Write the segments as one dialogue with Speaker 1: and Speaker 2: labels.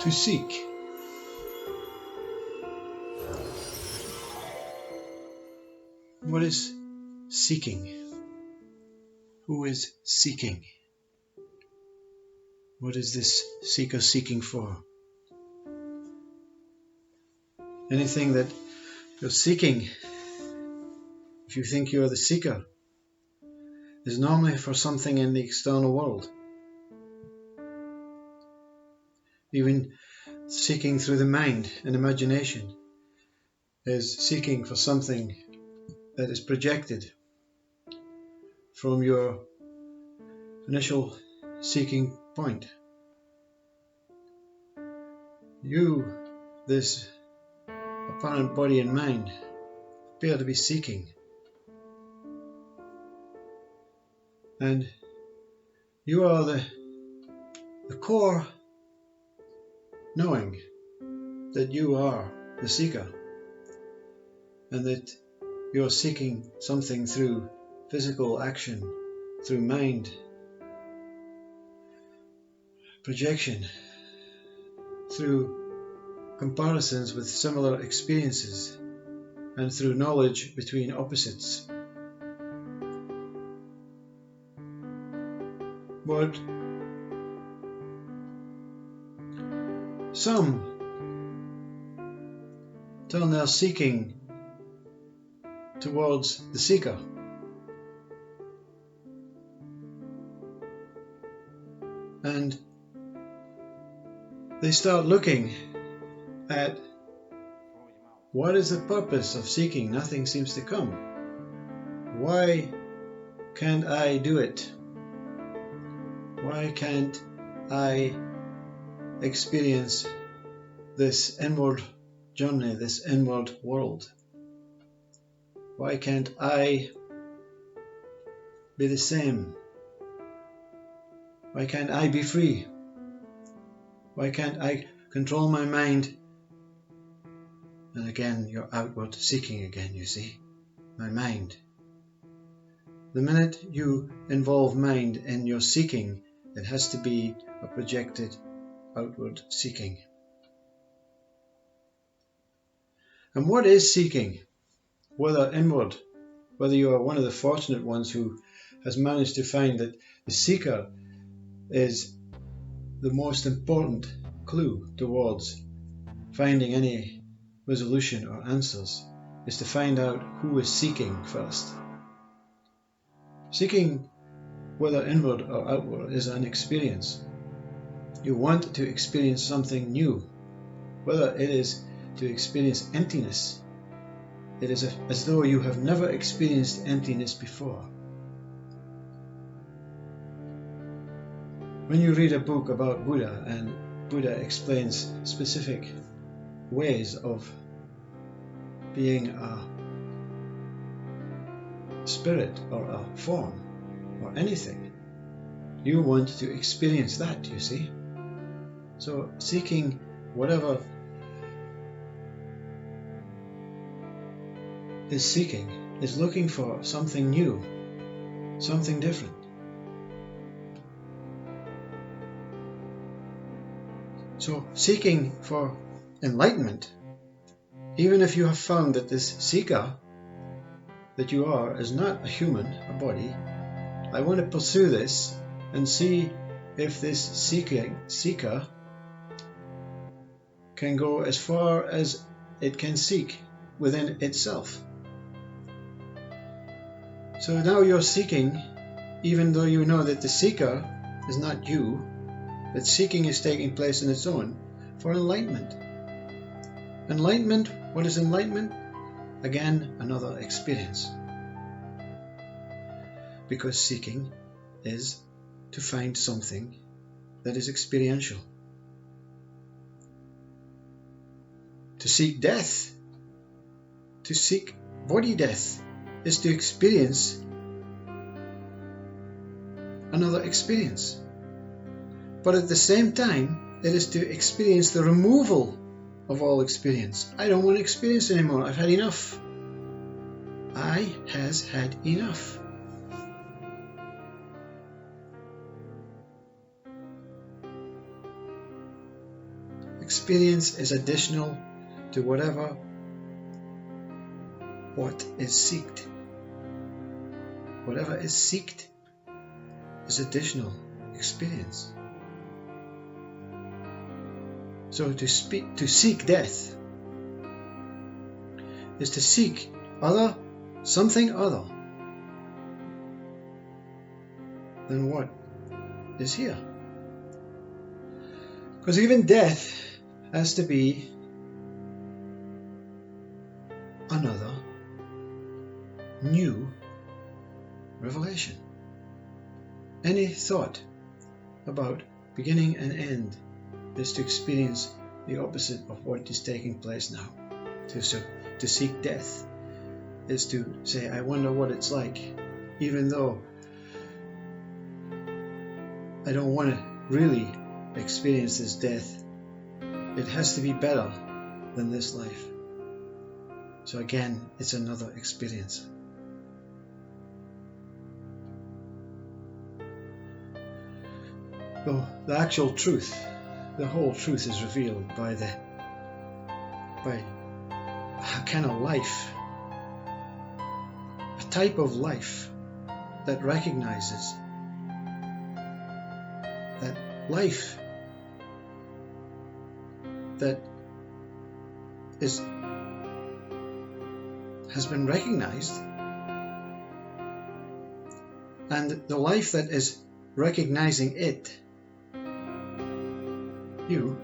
Speaker 1: to seek. What is seeking? Who is seeking? What is this seeker seeking for? Anything that you're seeking, if you think you're the seeker, is normally for something in the external world. Even seeking through the mind and imagination is seeking for something that is projected from your initial seeking point. You, this apparent body and mind, appear to be seeking. And you are the core knowing that you are the seeker and that you are seeking something through physical action, through mind, projection, through comparisons with similar experiences, and through knowledge between opposites. But some turn their seeking towards the seeker. And they start looking at what is the purpose of seeking? Nothing seems to come. Why can't I do it? Why can't I experience this inward journey, this inward world? Why can't I be the same? Why can't I be free? Why can't I control my mind? And again, you're outward seeking again, you see. My mind. The minute you involve mind in your seeking, it has to be a projected outward seeking. And what is seeking? Whether inward, whether you are one of the fortunate ones who has managed to find that the seeker is the most important clue towards finding any resolution or answers, is to find out who is seeking first. Seeking, whether inward or outward, is an experience. You want to experience something new, whether it is to experience emptiness. It is as though you have never experienced emptiness before. When you read a book about Buddha and Buddha explains specific ways of being a spirit or a form or anything, you want to experience that, you see. So seeking whatever is seeking is looking for something new, something different. So seeking for enlightenment, even if you have found that this seeker that you are is not a human, a body, I want to pursue this and see if this seeker can go as far as it can seek within itself. So now you're seeking, even though you know that the seeker is not you, that seeking is taking place on its own, for enlightenment. Enlightenment, what is enlightenment? Again, another experience. Because seeking is to find something that is experiential. To seek death, to seek body death, is to experience another experience. But at the same time, it is to experience the removal of all experience. I don't want to experience anymore. I've had enough. I has had enough. Experience is additional to what is seeked. Whatever is seeked is additional experience. So to seek death is to seek something other than what is here. Because even death has to be another new revelation. Any thought about beginning and end is to experience the opposite of what is taking place now. To seek death is to say, I wonder what it's like, even though I don't want to really experience this death. It has to be better than this life. So again, it's another experience. Though the actual truth, the whole truth is revealed by a kind of life, a type of life that recognizes that life that has been recognized, and the life that is recognizing it, you,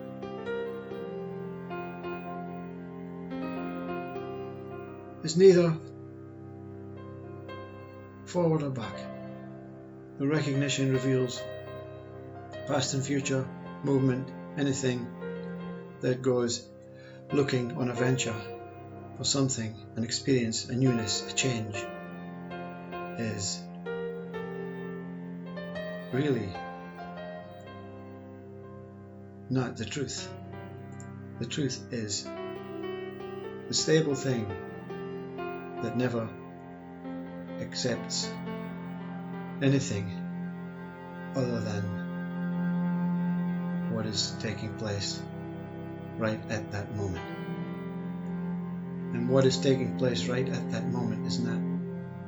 Speaker 1: is neither forward or back. The recognition reveals past and future movement, anything that goes looking on a venture for something, an experience, a newness, a change, is really not the truth. The truth is the stable thing that never accepts anything other than what is taking place right at that moment. And what is taking place right at that moment is not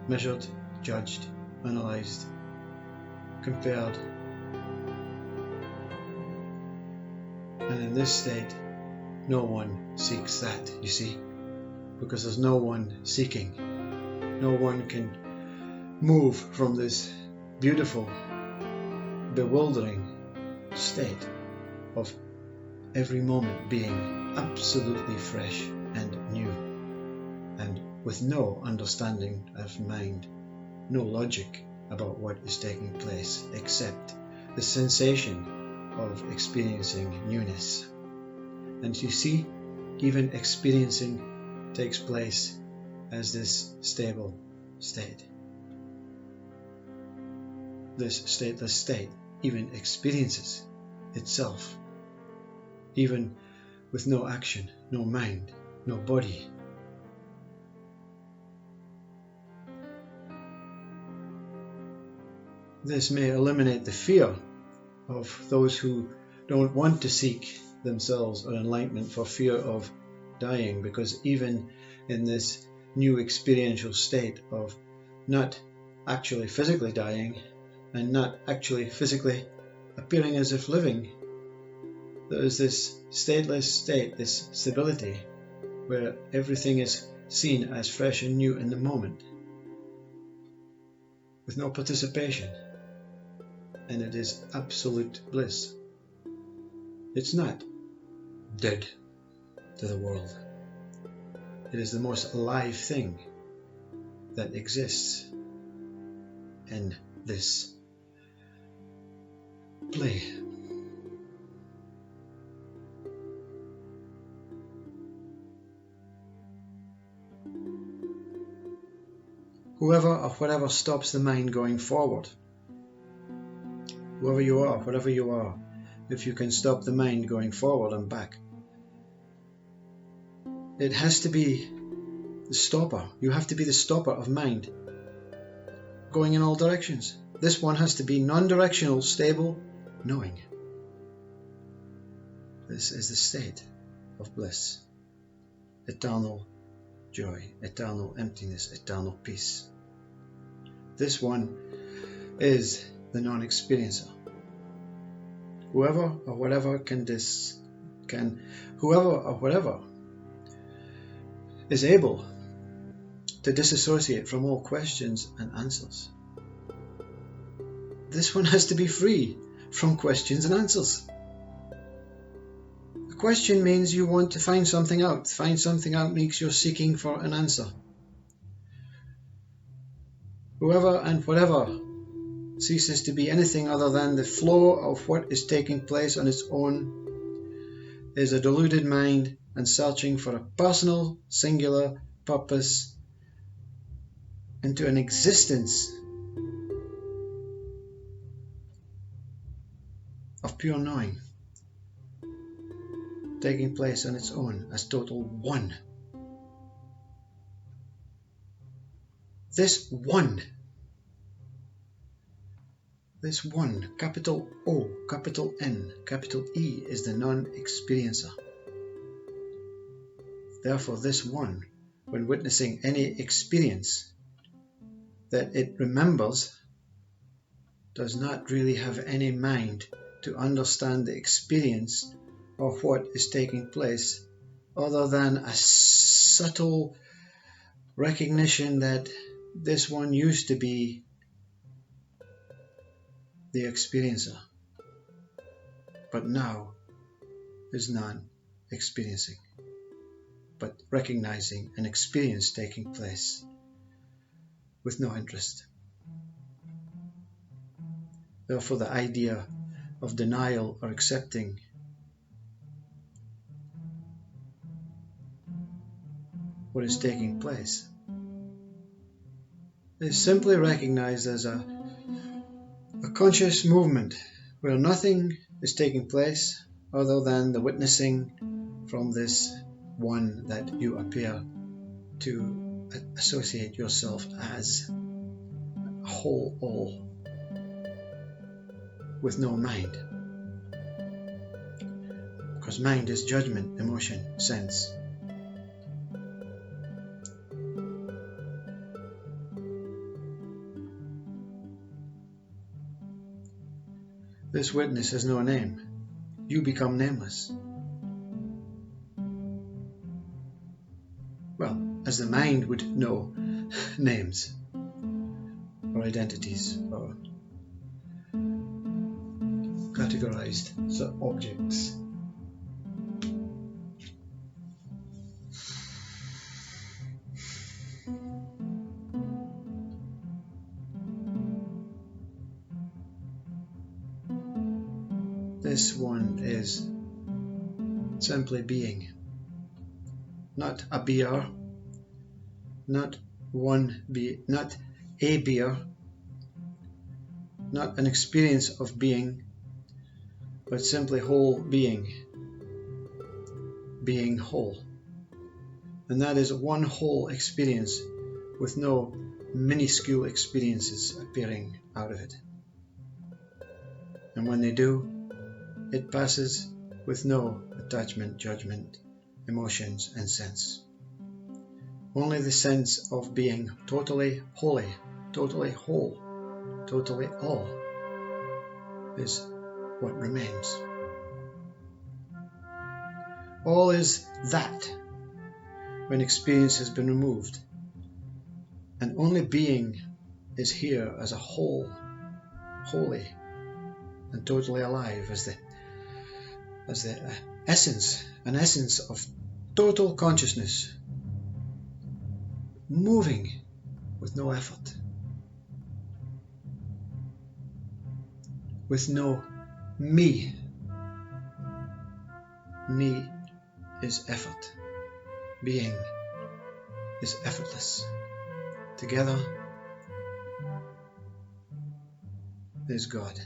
Speaker 1: measured, judged, analysed, compared. And in this state, no one seeks that, you see, because there's no one seeking. No one can move from this beautiful, bewildering state of every moment being absolutely fresh and new, and with no understanding of mind, no logic about what is taking place except the sensation of experiencing newness. And you see, even experiencing takes place as this stable state. This stateless state even experiences itself, even with no action, no mind, no body. This may eliminate the fear of those who don't want to seek themselves or enlightenment for fear of dying, because even in this new experiential state of not actually physically dying and not actually physically appearing as if living, there is this stateless state, this stability, where everything is seen as fresh and new in the moment, with no participation, and it is absolute bliss. It's not dead to the world. It is the most alive thing that exists in this play. Whoever or whatever stops the mind going forward, whoever you are, whatever you are, if you can stop the mind going forward and back, it has to be the stopper. You have to be the stopper of mind going in all directions. This one has to be non-directional, stable knowing. This is the state of bliss, eternal joy, eternal emptiness, eternal peace. This one is the non-experiencer. Whoever or whatever is able to disassociate from all questions and answers. This one has to be free from questions and answers. A question means you want to find something out. Find something out means you're seeking for an answer. Whoever and whatever ceases to be anything other than the flow of what is taking place on its own is a deluded mind and searching for a personal, singular purpose into an existence of pure knowing, taking place on its own as total one. This one, capital O, capital N, capital E, is the non-experiencer. Therefore, this one, when witnessing any experience that it remembers, does not really have any mind to understand the experience of what is taking place, other than a subtle recognition that this one used to be the experiencer, but now is non-experiencing, but recognizing an experience taking place with no interest. Therefore, the idea of denial or accepting what is taking place is simply recognized as a conscious movement where nothing is taking place other than the witnessing from this one that you appear to associate yourself as a whole all with no mind. Because mind is judgment, emotion, sense. This witness has no name. You become nameless. Well, as the mind would know names or identities or categorized objects. This one is simply being, not a beer, not a beer, not an experience of being, but simply whole being whole. And that is one whole experience with no minuscule experiences appearing out of it. And when they do, it passes with no attachment, judgment, emotions, and sense. Only the sense of being totally holy, totally whole, totally all is what remains. All is that when experience has been removed, and only being is here as a whole, holy, and totally alive as the an essence of total consciousness, moving with no effort, with no me. Me is effort. Being is effortless. Together is God.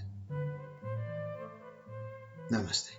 Speaker 1: Namaste.